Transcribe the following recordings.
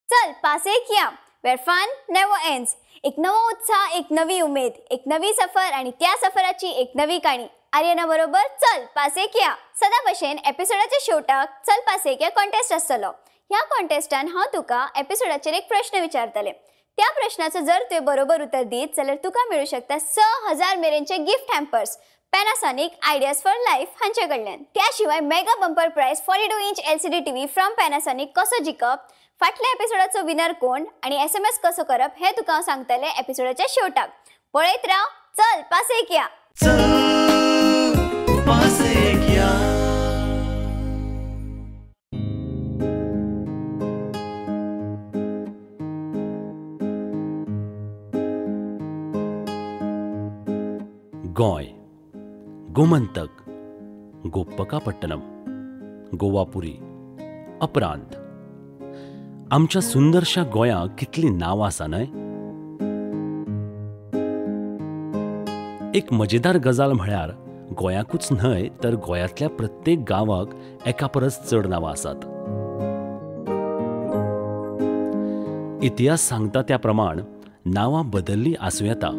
चल पासे किया वेअर फन नेव्हर एंड्स. एक नवा उत्साह, एक नवी उमेद, एक नवी सफर आणि त्या सफराची एक नवी काणी. आर्यना बरोबर चल पासे किया. सदा भशेन एपिसोडाच्या शेवटाक चल पासे किया कॉन्टेस्ट आसतलो. ह्या कॉन्टेस्टान हांव तुका एपिसोडाचेर एक प्रश्न विचारतले. त्या प्रश्नाचं जर तुवें बरोबर उत्तर दीत जाल्यार तुका मिळू शकता 6000 मेरेनचे gift hampers Panasonic Ideas for Life हांचे कडल्यान. त्याशिवाय mega bumper prize 42 inch LCD TV from Panasonic कसो जिखप, फाटल्या एपिसोडाचो विनर कोण आणि SMS कसो करप हे तुका हांव सांगतले एपिसोडाच्या शेवटाक. पळयत राव चल पासे किया. गोंय, गोमंतक, गोप्पकापट्टणम, गोवापुरी, अपरांत. आमच्या सुंदरशा गोंयाक कितली नांवां आसा न्हय. एक मजेदार गजाल म्हळ्यार गोंयाकूच न्हय तर गोंयांतल्या प्रत्येक गांवाक एका परस चड नांवां आसात. इतिहास सांगता त्या प्रमाण नांवां बदल्लीं आसूं येता.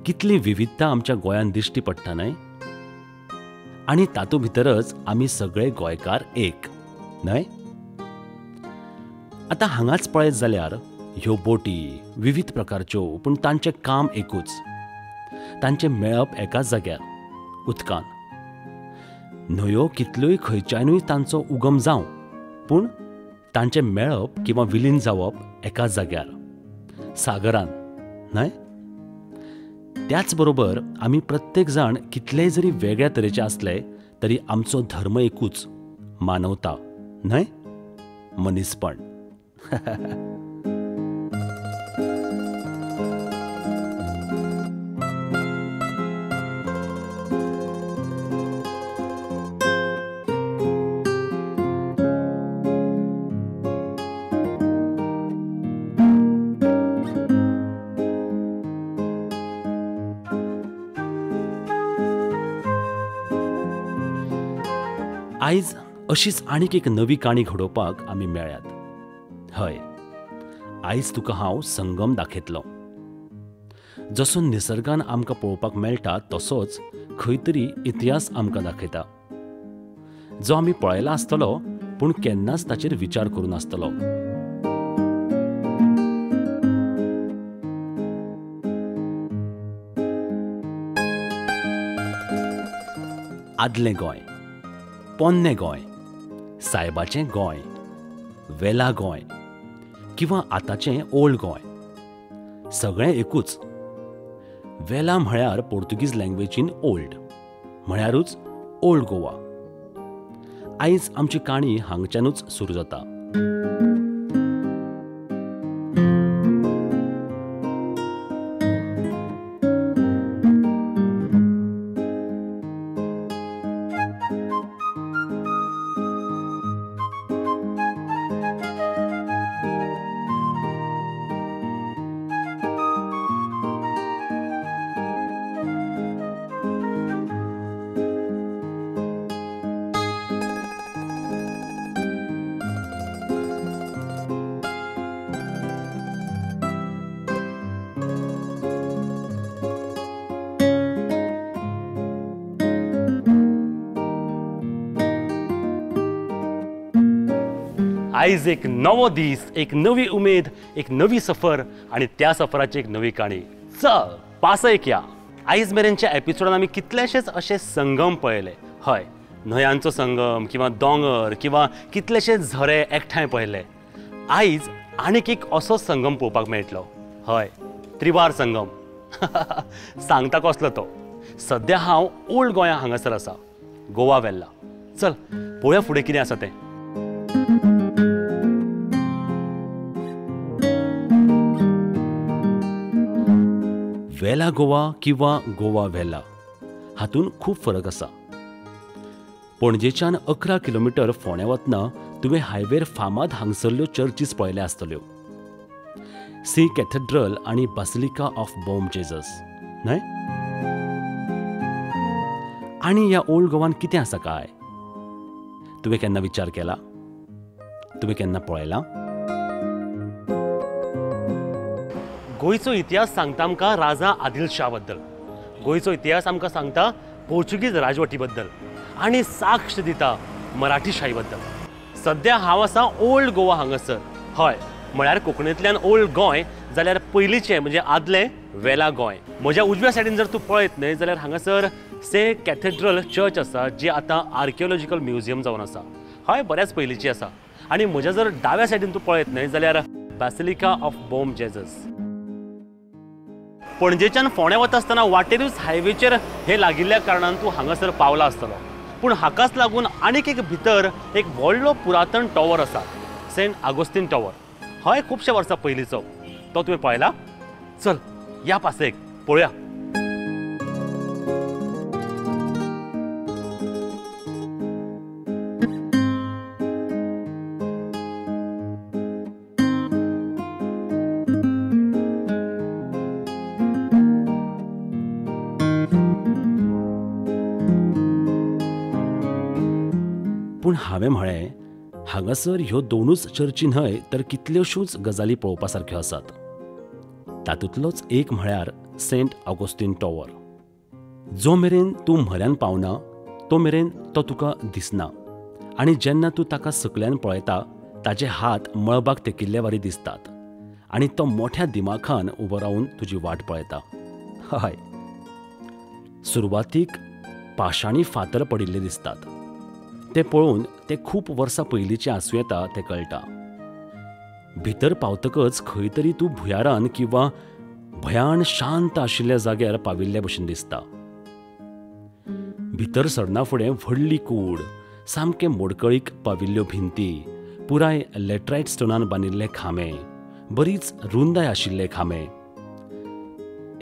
कितली विविधता आमच्या गोंयांत दिश्टी पडटा न्हय. आनी तातूंत भितरच आमी सगळे गोंयकार एक न्हय. आतां हांगाच पळयत जाल्यार ह्यो बोटी विविध प्रकारच्यो पूण तांचें काम एकूच. तांचें मेळप एकाच जाग्यार उदकान. न्हंयो कितल्योय खंयच्यानूय तांचो उगम जावं पूण तांचें मेळप किंवा विलीन जावप एकाच जाग्यार सागरान न्हय. त्याच बरोबर आमी प्रत्येक जाण कितलेय जरी वेगळ्या तरेचे आसले तरी आमचो धर्म एकूच, मानवता न्हय, मनीसपण. आयज अशीच आनीक एक नवी काणी घडोवपाक आमी मेळ्ळ्यात. हय, आयज तुका हांव संगम दाखयतलों. जसो निसर्गान आमकां पळोवपाक मेळटा तसोच खंय तरी इतिहास आमकां दाखयता, जो आमी पळयला आसतलो पूण केन्नाच ताचेर विचार करूं नासतलो. आदलें गोंय, पोन्नें गोंय, सायबाचें गोंय, वेला गोंय किंवा आतांचें ओल्ड गोंय, सगळें एकूच. वेला म्हळ्यार पोर्तुगीज लँग्वेजीन ओल्ड, म्हळ्यारूच ओल्ड गोवा. आयज आमची काणी हांगच्यानूच सुरू जाता. आयज एक नवो दीस, एक नवी उमेद, एक नवी सफर आणि त्या सफराची एक नवी काणी. चल पासयक या. आयज मेरेनच्या एपिसोडान आमी कितलेशेच अशे संगम पळयले. हय, न्हंयांचो संगम किंवा दोंगर किंवा कितलेशेच झरे एकठांय पळयले. आयज आनीक एक असो संगम पळोवपाक मेळटलो. हय, त्रिवार संगम. सांगता कसलो तो. सद्या हांव ओल्ड गोंया हांगासर आसा, गोवा वेल्ला. चल पळोवया फुडें कितें आसा तें. वेला गोवा किंवा गोवा वेला हातून खूब फरक आसा. पणजेच्यान 11 किलोमीटर फोंड्या वतना तुवें हायवेर फामाद हांगसरल्यो चर्चीस पळयल्या आसतल्यो. सी कॅथेड्रल आणि बासिलिका ऑफ बॉम जेजस न्हय. आणि ह्या ओल्ड गोवान कितें आसा काय तुवें केन्ना विचार केला? तुवें केन्ना पळयला? गोंयचो इतिहास सांगता आमकां राजा आदिल शाह बद्दल. गोंयचो इतिहास आमकां सांगता पोर्चुगीज राजवटी बद्दल आणि साक्ष दिता मराठी शाही बद्दल. सध्या हांव आसा ओल्ड गोवा हांगासर. हय, म्हळ्यार कोंकणींतल्यान ओल्ड गोंय जाल्यार पयलींचें म्हणजे आदलें वेला गोंय. म्हज्या उजव्या सायडीन जर तूं पळयत न्हय जाल्यार हांगासर सेंट कॅथेड्रल चर्च आसा जी आतां आर्किओलॉजिकल म्युजियम जावन आसा. हय, बऱ्याच पयलींची आसा. आनी म्हज्या जर दाव्या सायडीन तूं पळयत न्हय जाल्यार बासिलिका ऑफ बॉम जेजस. पणजेच्यान फोंड्या वता आसतना वाटेरूच हायवेचेर हे लागिल्ल्या कारणान तूं हांगासर पावला आसतलो. पूण हाकाच लागून आनीक एक भितर एक व्हडलो पुरातन टॉवर आसा, सेंट आगोस्तीन टॉवर. हय, खुबशे वर्सां पयलींचो. तो तुवें पळयला? चल या पासेक पळोवया. पूण हांवें म्हळें हांगासर ह्यो दोनूच चर्ची न्हय तर कितल्योशूच गजाली पळोवपा सारक्यो आसात. तातूंतलोच एक म्हळ्यार सेंट ऑगोस्टीन टॉवर. जो मेरेन तूं म्हऱ्यान पावना तो मेरेन तो तुका दिसना. आनी जेन्ना तूं ताका सकल्यान पळयता ताचे हात मळबाक तेकिल्ले वारी दिसतात आनी तो मोठ्या दिमाखान उबो रावन तुजी वाट पळयता. हय, सुरवातीक पाशाणी फातर पडिल्ले दिसतात. ते पळोवन ते खूब वर्सां पयलींचे आसूं येता तें कळटा. भितर पावतकच खंय तरी तूं भुयारान किंवा भयान शांत आशिल्ल्या जाग्यार पाविल्ल्या भशेन दिसता. भितर सरना फुडें व्हडली कूड, सामके मोडकळीक पाविल्ल्यो भिंती, पुराय लॅटरायट स्टोनान बांदिल्ले खांबे, बरीच रुंदाय आशिल्ले खांबे.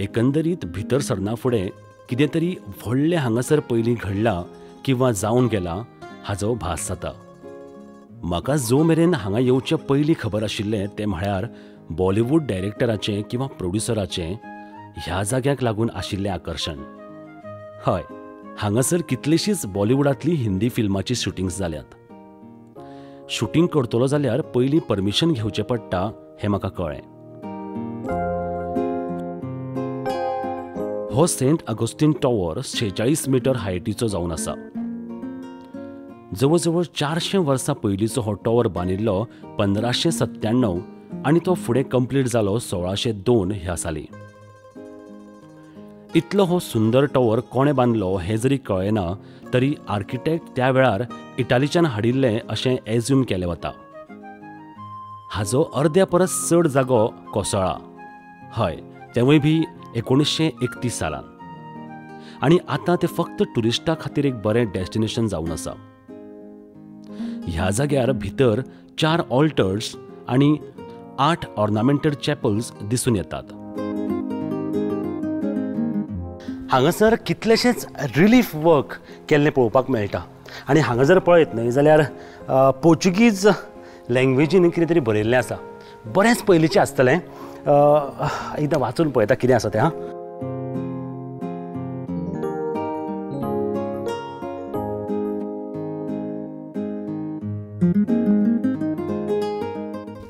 एकंदरीत भितर सरना फुडें कितें तरी व्हडलें हांगासर पयलीं घडलां किंवा जावन गेलां हाचो भास जाता. म्हाका जो मेरेन हांगा येवचे पयलीं खबर आशिल्लें तें म्हळ्यार बॉलिवूड डायरेक्टराचें किंवा प्रोड्युसराचें ह्या जाग्याक लागून आशिल्लें आकर्शण. हय, हांगासर कितलीशींच बॉलिवूडांतलीं हिंदी फिल्मांची शुटिंग्स जाल्यात. शुटिंग करतलो जाल्यार पयलीं परमिशन घेवचें पडटा हें म्हाका कळ्ळें. हो सेंट आगोस्टीन टॉवर 46 मीटर हायटीचो जावन आसा. जवळ 400 वर्सां पयलींचो हो टॉवर बांदिल्लो 1597 आनी तो फुडें कंप्लीट जालो 1602 ह्या साली. इतलो हो सुंदर टॉवर कोणें बांदलो हें जरी कळना तरी आर्किटेक्ट त्या वेळार इटालीच्यान हाडिल्लें अशें एज्यूम केलें वता. हाजो अर्द्या परस चड जागो कोसळ्ळा. हय, तेवूय बी 1931 सालान. आनी आतां तें फक्त टुरिस्टां खातीर एक बरें डेस्टिनेशन जावन आसा. ह्या जाग्यार भितर 4 ऑल्टर्स आनी 8 ऑर्नामेंटेड चॅपल्स दिसून येतात. हांगासर कितलेशेच रिलीफ वर्क केल्लें पळोवपाक मेळटा. आनी हांगा जर पळयत न्हय जाल्यार पोर्चुगीज लँग्वेजीन कितें तरी बरयल्लें आसा. बरेंच पयलींचें आसतलें. एकदां वाचून पळयता कितें आसा तें. हां,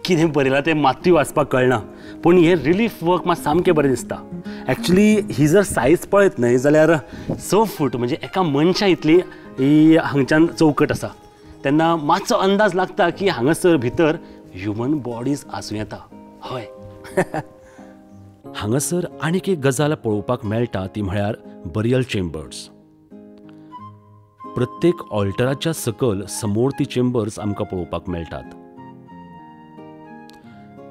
कितें बरयलां तें मात्तूय वाचपाक कळना. पूण हें रिलीफ वर्क मात सामकें बरें दिसता. एक्चुली ही जर सायज पळयत न्हय जाल्यार 6 फूट म्हणजे एका मनशा इतली ही हांगच्यान चौकट आसा. तेन्ना मातसो अंदाज लागता की हांगासर भितर ह्युमन बॉडीज आसूं येता. हय. हांगासर आनीक एक गजाल पळोवपाक मेळटा ती म्हळ्यार बरियल चेंबर्स. प्रत्येक ऑल्टराच्या सकल समोर ती चेंबर्स आमकां पळोवपाक मेळटात.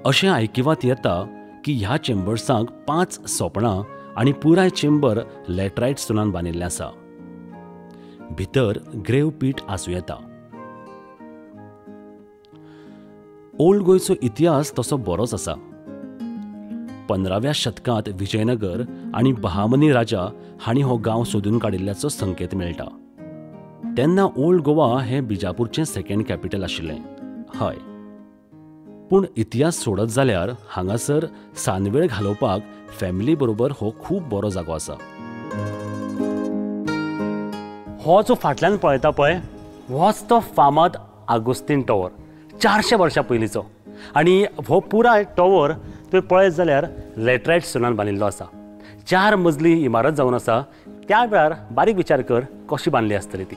अशें आयकिवात येता की ह्या चेंबर्सांक 5 सोपणां आनी पुराय चेंबर लॅटरायट स्टोनान बांदिल्लें आसा. भितर ग्रेव पीट आसूं येता. ओल्ड गोंयचो इतिहास तसो बरोच आसा. 15व्या शतकांत विजयनगर आनी बहामनी राजा हांणी हो गांव सोदून काडिल्ल्याचो संकेत मेळटा. तेन्ना ओल्ड गोवा हें बिजापूरचें सेकंड कॅपिटल आशिल्लें. हय, पूण इतिहास सोडत जाल्यार हांगासर सानवेळ घालोवपाक फॅमिली बरोबर हो खूब बरो जागो आसा. हो जो फाटल्यान पळयता पळय होच तो फामाद आगोस्तीन टॉवर 400 वर्सां पयलींचो. आनी हो पुराय टॉवर तुवें पळयत जाल्यार लॅटरायट स्टोनान बांदिल्लो आसा. 4 मजली इमारत जावन आसा. त्या वेळार बारीक विचार कर कशी बांदली आसतली ती.